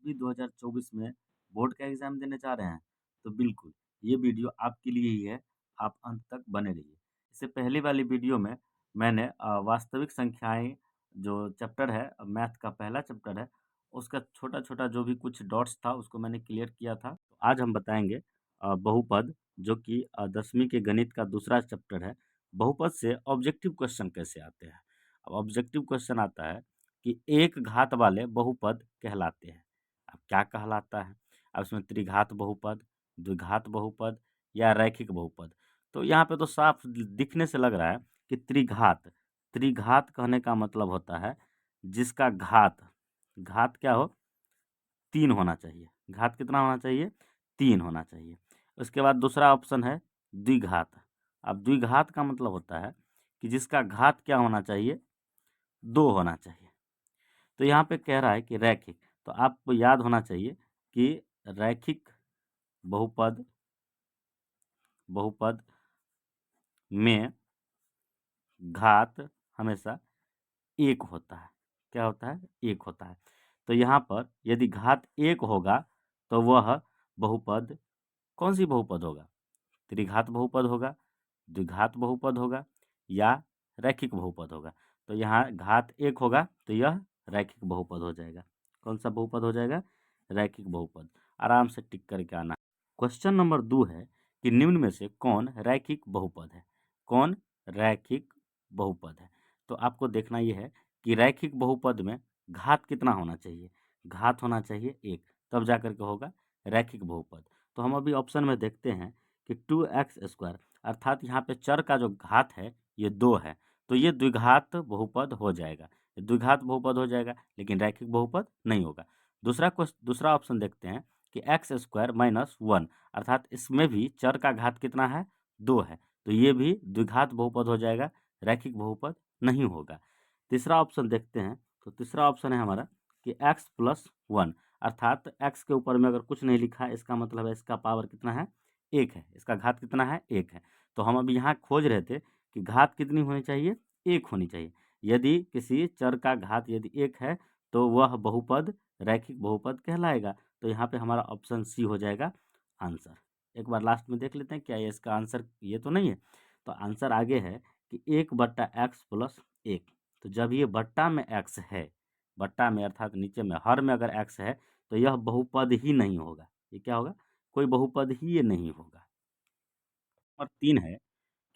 भी 2024 में बोर्ड का एग्ज़ाम देने जा रहे हैं, तो बिल्कुल ये वीडियो आपके लिए ही है, आप अंत तक बने रहिए। इससे पहले वाली वीडियो में मैंने वास्तविक संख्याएँ जो चैप्टर है मैथ का पहला चैप्टर है, उसका छोटा-छोटा जो भी कुछ डॉट्स था उसको मैंने क्लियर किया था। तो आज हम बताएँगे बहुपद जो कि 10वीं के गणित का दूसरा चैप्टर है। बहुपद से ऑब्जेक्टिव क्वेश्चन कैसे आते हैं? अब ऑब्जेक्टिव क्वेश्चन आता है कि एक घात वाले बहुपद कहलाते हैं। अब क्या कहलाता है? अब इसमें त्रिघात बहुपद, द्विघात बहुपद या रैखिक बहुपद। तो यहाँ पे तो साफ दिखने से लग रहा है कि त्रिघात, त्रिघात कहने का मतलब होता है जिसका घात, घात क्या हो? 3 होना चाहिए। घात कितना होना चाहिए? 3 होना चाहिए। उसके बाद दूसरा ऑप्शन है द्विघात। अब द्विघात का मतलब होता है कि जिसका घात क्या होना चाहिए? 2 होना चाहिए। तो यहाँ पे कह रहा है कि रैखिक, तो आपको याद होना चाहिए कि रैखिक बहुपद बहुपद में घात हमेशा 1 होता है। क्या होता है? 1 होता है। तो यहाँ पर यदि घात 1 होगा तो वह बहुपद कौन-सी बहुपद होगा? त्रिघात बहुपद होगा, द्विघात बहुपद होगा या रैखिक बहुपद होगा। तो यहाँ घात 1 होगा तो यह रैखिक बहुपद हो जाएगा। कौन-सा बहुपद हो जाएगा? रैखिक बहुपद। आराम से टिक करके आना। क्वेश्चन नंबर 2 है कि निम्न में से कौन रैखिक बहुपद है? कौन रैखिक बहुपद है? तो आपको देखना ये है कि रैखिक बहुपद में घात कितना होना चाहिए? घात होना चाहिए 1, तब जा कर के होगा रैखिक बहुपद। तो हम अभी ऑप्शन में देखते हैं कि 2x² अर्थात यहाँ पे चर का जो घात है ये 2 है, तो ये द्विघात बहुपद हो जाएगा। ये द्विघात बहुपद हो जाएगा लेकिन रैखिक बहुपद नहीं होगा। दूसरा ऑप्शन देखते हैं कि x² - 1 अर्थात इसमें भी चर का घात कितना है? 2 है, तो ये भी द्विघात बहुपद हो जाएगा, रैखिक बहुपद नहीं होगा। तीसरा ऑप्शन देखते हैं, तो तीसरा ऑप्शन है हमारा कि x + 1 अर्थात x के ऊपर में अगर कुछ नहीं लिखा है इसका मतलब है इसका पावर कितना है? 1 है। इसका घात कितना है? 1 है। तो हम अभी यहाँ खोज रहे थे कि घात कितनी होनी चाहिए? 1 होनी चाहिए। यदि किसी चर का घात यदि 1 है तो वह बहुपद रैखिक बहुपद कहलाएगा। तो यहाँ पे हमारा ऑप्शन सी हो जाएगा आंसर। एक बार लास्ट में देख लेते हैं क्या ये इसका आंसर ये तो नहीं है? तो आंसर आगे है कि 1/x + 1। तो जब ये बट्टा में x है, बट्टा में अर्थात नीचे में हर में अगर x है तो यह बहुपद ही नहीं होगा। ये क्या होगा? कोई बहुपद ही ये नहीं होगा। नंबर 3 है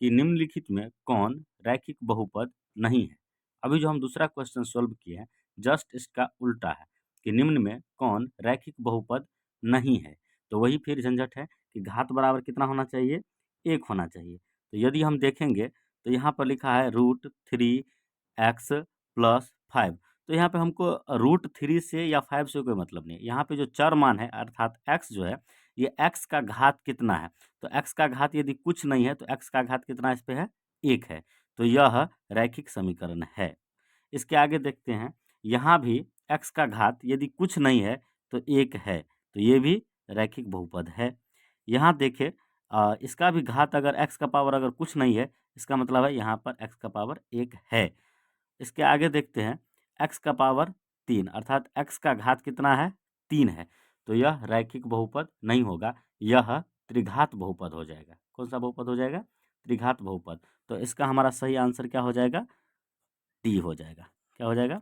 कि निम्नलिखित में कौन रैखिक बहुपद नहीं है? अभी जो हम दूसरा क्वेश्चन सॉल्व किए हैं जस्ट इसका उल्टा है कि निम्न में कौन रैखिक बहुपद नहीं है। तो वही फिर झंझट है कि घात बराबर कितना होना चाहिए? 1 होना चाहिए। तो यदि हम देखेंगे तो यहाँ पर लिखा है √3x + 5। तो यहाँ पे हमको √3 से या 5 से कोई मतलब नहीं है। यहाँ पे जो चर मान है अर्थात x जो है, ये x का घात कितना है? तो x का घात यदि कुछ नहीं है तो x का घात कितना इस पे है? 1 है। तो यह रैखिक समीकरण है। इसके आगे देखते हैं, यहाँ भी x का घात यदि कुछ नहीं है तो 1 है, तो ये भी रैखिक बहुपद है। यहाँ देखें इसका भी घात अगर x का पावर अगर कुछ नहीं है, इसका मतलब है यहाँ पर x का पावर 1 है। इसके आगे देखते हैं x का पावर 3 अर्थात x का घात कितना है? 3 है। तो यह रैखिक बहुपद नहीं होगा, यह त्रिघात बहुपद हो जाएगा। कौन-सा बहुपद हो जाएगा? त्रिघात बहुपद। तो इसका हमारा सही आंसर क्या हो जाएगा? डी हो जाएगा। क्या हो जाएगा?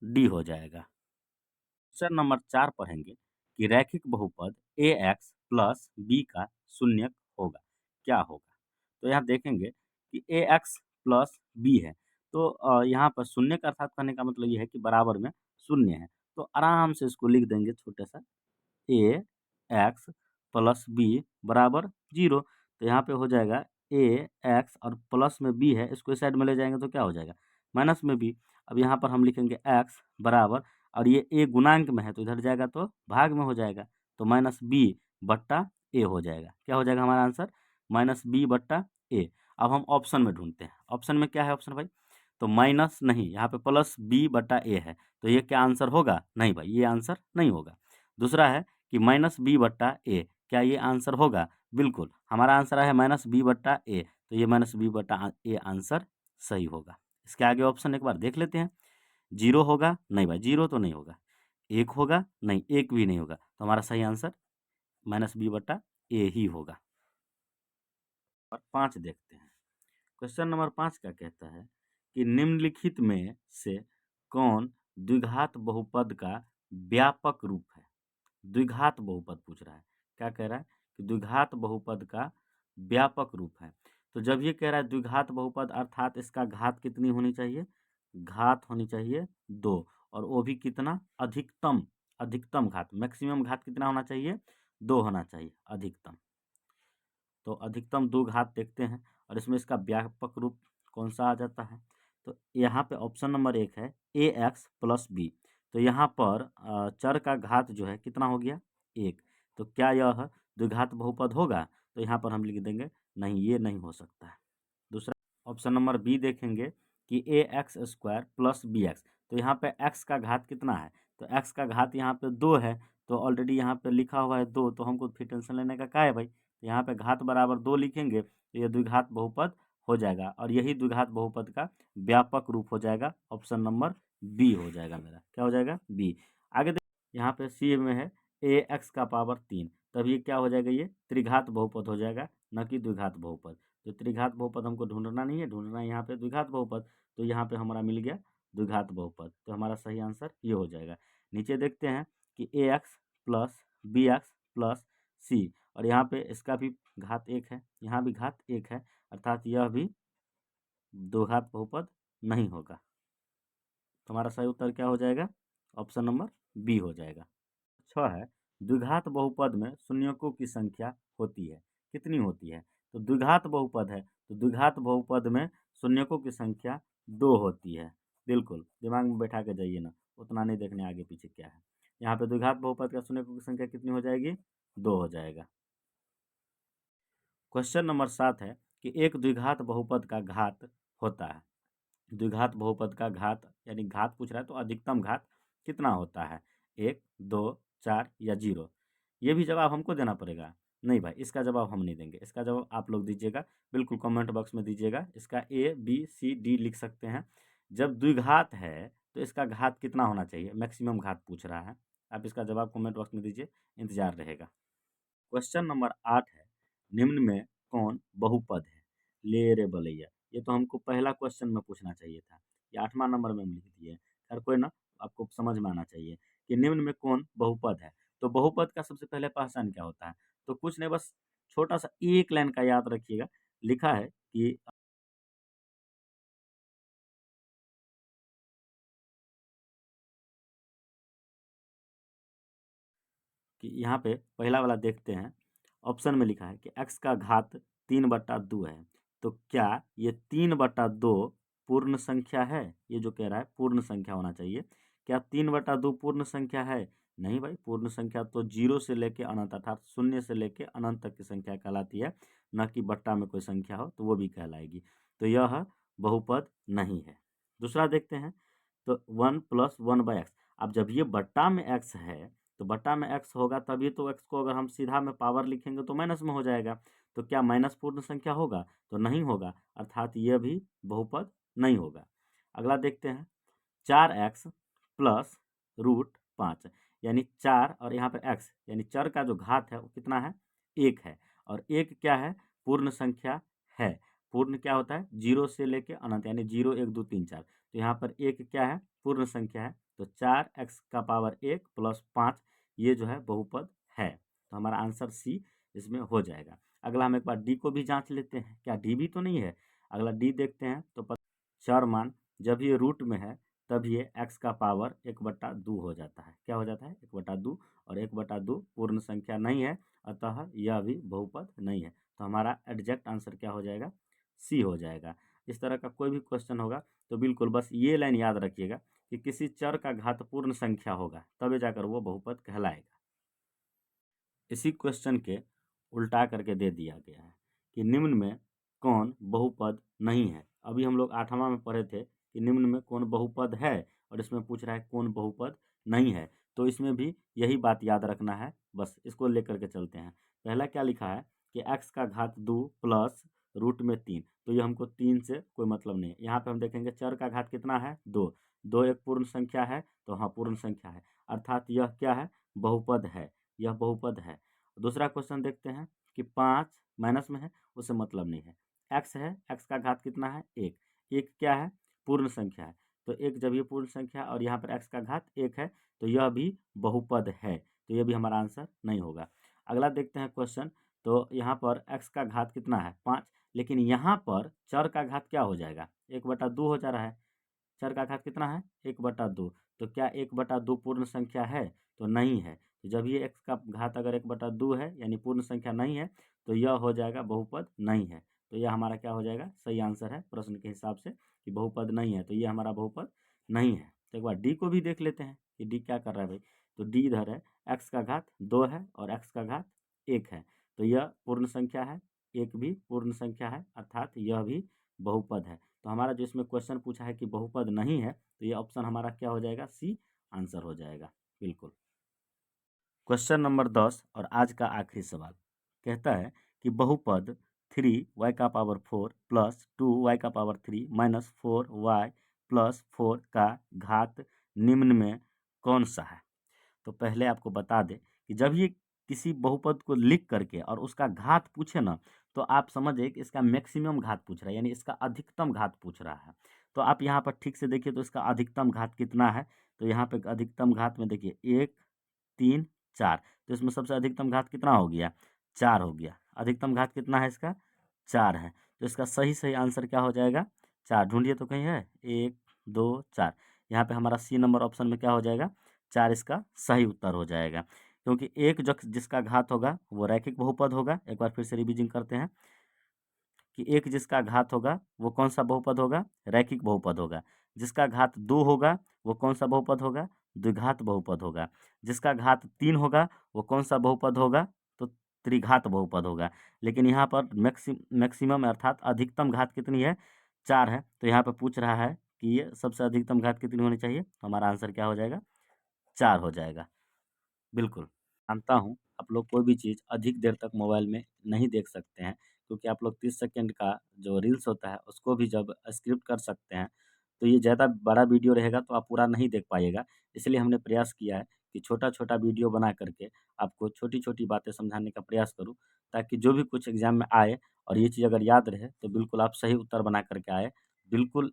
डी हो जाएगा। क्वेश्चन नंबर 4 पढ़ेंगे कि रैखिक बहुपद ax + b का शून्यक होगा, क्या होगा? तो यहाँ देखेंगे कि ax + b है, तो यहाँ पर शून्यक अर्थात कहने का मतलब ये है कि बराबर में शून्य है। तो आराम से इसको लिख देंगे छोटा-सा ax + b बराबर 0। तो यहाँ पे हो जाएगा ax और प्लस में b है, इसको इस साइड में ले जाएँगे तो क्या हो जाएगा? माइनस में b। अब यहाँ पर हम लिखेंगे x बराबर और ये a गुणांक में है तो इधर जाएगा तो भाग में हो जाएगा, तो -b/a हो जाएगा। क्या हो जाएगा हमारा आंसर? -b/a। अब हम ऑप्शन में ढूँढते हैं। ऑप्शन में क्या है ऑप्शन भाई? तो माइनस नहीं, यहाँ पे +b/a है, तो ये क्या आंसर होगा? नहीं भाई, ये आंसर नहीं होगा। दूसरा है कि -b/a, क्या ये आंसर होगा? बिल्कुल, हमारा आंसर है -b/a, तो ये -b/a आंसर सही होगा। इसके आगे ऑप्शन एक बार देख लेते हैं। 0 होगा? नहीं भाई, 0 तो नहीं होगा। एक होगा? नहीं, एक भी नहीं होगा। तो हमारा सही आंसर -b/a ही होगा। और 5 देखते हैं। क्वेश्चन नंबर 5 क्या कहता है कि निम्नलिखित में से कौन द्विघात बहुपद का व्यापक रूप है? द्विघात बहुपद पूछ रहा है। क्या कह रहा है कि द्विघात बहुपद का व्यापक रूप है। तो जब ये कह रहा है द्विघात बहुपद अर्थात इसका घात कितनी होनी चाहिए? घात होनी चाहिए 2, और वो भी कितना? अधिकतम। अधिकतम घात, मैक्सिमम घात कितना होना चाहिए? 2 होना चाहिए अधिकतम। तो अधिकतम 2 घात देखते हैं और इसमें इसका व्यापक रूप कौन सा आ जाता है? तो यहाँ पे ऑप्शन नंबर 1 है ax+b। तो यहाँ पर चर का घात जो है कितना हो गया? 1। तो क्या यह द्विघात बहुपद होगा? तो यहाँ पर हम लिख देंगे नहीं, ये नहीं हो सकता है। दूसरा ऑप्शन नंबर बी देखेंगे कि ax² + bx। तो यहाँ पे x का घात कितना है? तो x का घात यहाँ पे 2 है। तो ऑलरेडी यहाँ पे लिखा हुआ है 2, तो हमको फिर टेंशन लेने का क्या है भाई? तो यहाँ पे घात बराबर 2 लिखेंगे तो ये द्विघात बहुपद हो जाएगा, और यही द्विघात बहुपद का व्यापक रूप हो जाएगा। ऑप्शन नंबर बी हो जाएगा मेरा। क्या हो जाएगा? बी। आगे यहाँ पे सी में है ax⁻3। तब ये क्या हो जाएगा? ये त्रिघात बहुपद हो जाएगा, न कि द्विघात बहुपद। तो त्रिघात बहुपद हमको ढूंढना नहीं है, ढूंढना है यहाँ पे द्विघात बहुपद। तो यहाँ पे हमारा मिल गया द्विघात बहुपद। तो हमारा सही आंसर ये हो जाएगा। नीचे देखते हैं कि ax+bx+c, और यहाँ पे इसका भी घात 1 है, यहाँ भी घात 1 है, अर्थात यह भी द्विघात बहुपद नहीं होगा। तो हमारा सही उत्तर क्या हो जाएगा? ऑप्शन नंबर बी हो जाएगा। 6 है, द्विघात बहुपद में शून्यकों की संख्या होती है, कितनी होती है? तो द्विघात बहुपद है, तो द्विघात बहुपद में शून्यकों की संख्या 2 होती है। बिल्कुल दिमाग में बैठा के जाइए ना, उतना नहीं देखने आगे पीछे क्या है। यहाँ पे द्विघात बहुपद का शून्यकों की संख्या कितनी हो जाएगी? 2 हो जाएगा। क्वेश्चन नंबर 7 है कि एक द्विघात बहुपद का घात होता है। द्विघात बहुपद का घात यानी घात पूछ रहा है, तो अधिकतम घात कितना होता है? 1, 2, 4 या 0? ये भी जवाब हमको देना पड़ेगा? नहीं भाई, इसका जवाब हम नहीं देंगे, इसका जवाब आप लोग दीजिएगा। बिल्कुल कमेंट बॉक्स में दीजिएगा। इसका ए बी सी डी लिख सकते हैं। जब द्विघात है तो इसका घात कितना होना चाहिए? मैक्सिमम घात पूछ रहा है। आप इसका जवाब कमेंट बॉक्स में दीजिए, इंतजार रहेगा। क्वेश्चन नंबर 8 है, निम्न में कौन बहुपद है? ले रे बलैया, ये तो हमको पहला क्वेश्चन में पूछना चाहिए था, ये 8वां नंबर में हम लिख दिए। खैर कोई ना, आपको समझ में आना चाहिए कि निम्न में कौन बहुपद है। तो बहुपद का सबसे पहले पहचान क्या होता है? तो कुछ नहीं, बस छोटा सा एक लाइन का याद रखिएगा। लिखा है कि यहाँ पे पहला वाला देखते हैं। ऑप्शन में लिखा है कि x का घात 3/2 है। तो क्या ये 3/2 पूर्ण संख्या है? ये जो कह रहा है पूर्ण संख्या होना चाहिए। क्या 3/2 पूर्ण संख्या है? नहीं भाई, पूर्ण संख्या तो 0 से लेके अनंत, अर्थात 0 से लेके अनंत तक की संख्या कहलाती है, न कि बट्टा में कोई संख्या हो तो वो भी कहलाएगी। तो यह बहुपद नहीं है। दूसरा देखते हैं, तो 1+1/x। अब जब ये बट्टा में x है, तो बट्टा में x होगा तभी तो x को अगर हम सीधा में पावर लिखेंगे तो माइनस में हो जाएगा। तो क्या माइनस पूर्ण संख्या होगा? तो नहीं होगा, अर्थात यह भी बहुपद नहीं होगा। अगला देखते हैं, 4x+√5, यानी 4 और यहाँ पर x, यानी चर का जो घात है वो कितना है? 1 है। और 1 क्या है? पूर्ण संख्या है। पूर्ण क्या होता है? 0 से लेके अनंत, यानी 0 1 2 3 4। तो यहाँ पर 1 क्या है? पूर्ण संख्या है। तो 4x⁻1 + 5 ये जो है बहुपद है। तो हमारा आंसर सी इसमें हो जाएगा। अगला हम एक बार डी को भी जांच लेते हैं, क्या डी भी तो नहीं है? अगला डी देखते हैं, तो चर मान जब ये रूट में है तब ये x का पावर 1/2 हो जाता है। क्या हो जाता है? 1/2, और 1/2 पूर्ण संख्या नहीं है, अतः यह भी बहुपद नहीं है। तो हमारा एग्जैक्ट आंसर क्या हो जाएगा? सी हो जाएगा। इस तरह का कोई भी क्वेश्चन होगा तो बिल्कुल बस ये लाइन याद रखिएगा कि किसी चर का घात पूर्ण संख्या होगा तभी जाकर वो बहुपद कहलाएगा। इसी क्वेश्चन के उल्टा करके दे दिया गया है कि निम्न में कौन बहुपद नहीं है। अभी हम लोग 8वां में पढ़े थे कि निम्न में कौन बहुपद है, और इसमें पूछ रहा है कौन बहुपद नहीं है। तो इसमें भी यही बात याद रखना है, बस इसको लेकर के चलते हैं। पहला क्या लिखा है कि x का घात 2 + √3। तो ये हमको 3 से कोई मतलब नहीं है। यहाँ पे हम देखेंगे चर का घात कितना है? 2। 2 एक पूर्ण संख्या है, तो हाँ पूर्ण संख्या है, अर्थात यह क्या है, बहुपद है, यह बहुपद है। दूसरा क्वेश्चन देखते हैं कि 5 माइनस में है, उससे मतलब नहीं है। x है, x का घात कितना है, 1। 1 क्या है, पूर्ण संख्या है, तो 1 जब ये पूर्ण संख्या और यहाँ पर x का घात 1 है, तो यह भी बहुपद है, तो यह भी हमारा आंसर नहीं होगा। अगला देखते हैं क्वेश्चन, तो यहाँ पर x का घात कितना है, 5, लेकिन यहाँ पर चर का घात क्या हो जाएगा, 1/2 हो जा रहा है। चर का घात कितना है, 1/2, तो क्या 1/2 पूर्ण संख्या है, तो नहीं है। तो जब ये x का घात अगर 1/2 है यानी पूर्ण संख्या नहीं है, तो यह हो जाएगा बहुपद नहीं है। तो यह हमारा क्या हो जाएगा, सही आंसर है प्रश्न के हिसाब से कि बहुपद नहीं है, तो ये हमारा बहुपद नहीं है। तो एक बार डी को भी देख लेते हैं कि डी क्या कर रहा है भाई। तो डी इधर है, x का घात 2 है और x का घात 1 है, तो यह पूर्ण संख्या है, 1 भी पूर्ण संख्या है, अर्थात यह भी बहुपद है। तो हमारा जो इसमें क्वेश्चन पूछा है कि बहुपद नहीं है, तो ये ऑप्शन हमारा क्या हो जाएगा, सी आंसर हो जाएगा, बिल्कुल। क्वेश्चन नंबर 10 और आज का आखिरी सवाल कहता है कि बहुपद 3y⁴ plus 2y⁴ minus 4y+4 का घात निम्न में कौन सा है। तो पहले आपको बता दें कि जब ये किसी बहुपद को लिख करके और उसका घात पूछे ना, तो आप समझिए कि इसका मैक्सिमम घात पूछ रहा है, यानी इसका अधिकतम घात पूछ रहा है। तो आप यहाँ पर ठीक से देखिए तो इसका अधिकतम घात कितना है, तो यहाँ पे अधिकतम घात में देखिए 1, 3, 4, तो इसमें सबसे अधिकतम घात कितना हो गया, 4 हो गया। अधिकतम घात कितना है इसका, 4 है, तो इसका सही सही आंसर क्या हो जाएगा, 4। ढूंढिए तो कहीं है, 1, 2, 4, यहाँ पे हमारा सी नंबर ऑप्शन में क्या हो जाएगा, 4 इसका सही उत्तर हो जाएगा। क्योंकि एक जो जिसका घात होगा वो रैखिक बहुपद होगा। एक बार फिर से रिवीजन करते हैं कि एक जिसका घात होगा वो कौन सा बहुपद होगा, रैखिक बहुपद होगा। जिसका घात 2 होगा वो कौन सा बहुपद होगा, द्विघात बहुपद होगा। जिसका घात 3 होगा वो कौन सा बहुपद होगा, तो त्रिघात बहुपद होगा। लेकिन यहाँ पर मैक्सिमम अर्थात अधिकतम घात कितनी है, 4 है, तो यहाँ पर पूछ रहा है कि ये सबसे अधिकतम घात कितनी होनी चाहिए, तो हमारा आंसर क्या हो जाएगा, 4 हो जाएगा, बिल्कुल। मानता हूँ आप लोग कोई भी चीज़ अधिक देर तक मोबाइल में नहीं देख सकते हैं, क्योंकि आप लोग 30 सेकंड का जो रील्स होता है उसको भी जब स्किप कर सकते हैं, तो ये ज़्यादा बड़ा वीडियो रहेगा तो आप पूरा नहीं देख पाइएगा। इसलिए हमने प्रयास किया है कि छोटा-छोटा वीडियो बना करके आपको छोटी-छोटी बातें समझाने का प्रयास करूँ, ताकि जो भी कुछ एग्ज़ाम में आए और ये चीज़ अगर याद रहे तो बिल्कुल आप सही उत्तर बना कर के आएँ। बिल्कुल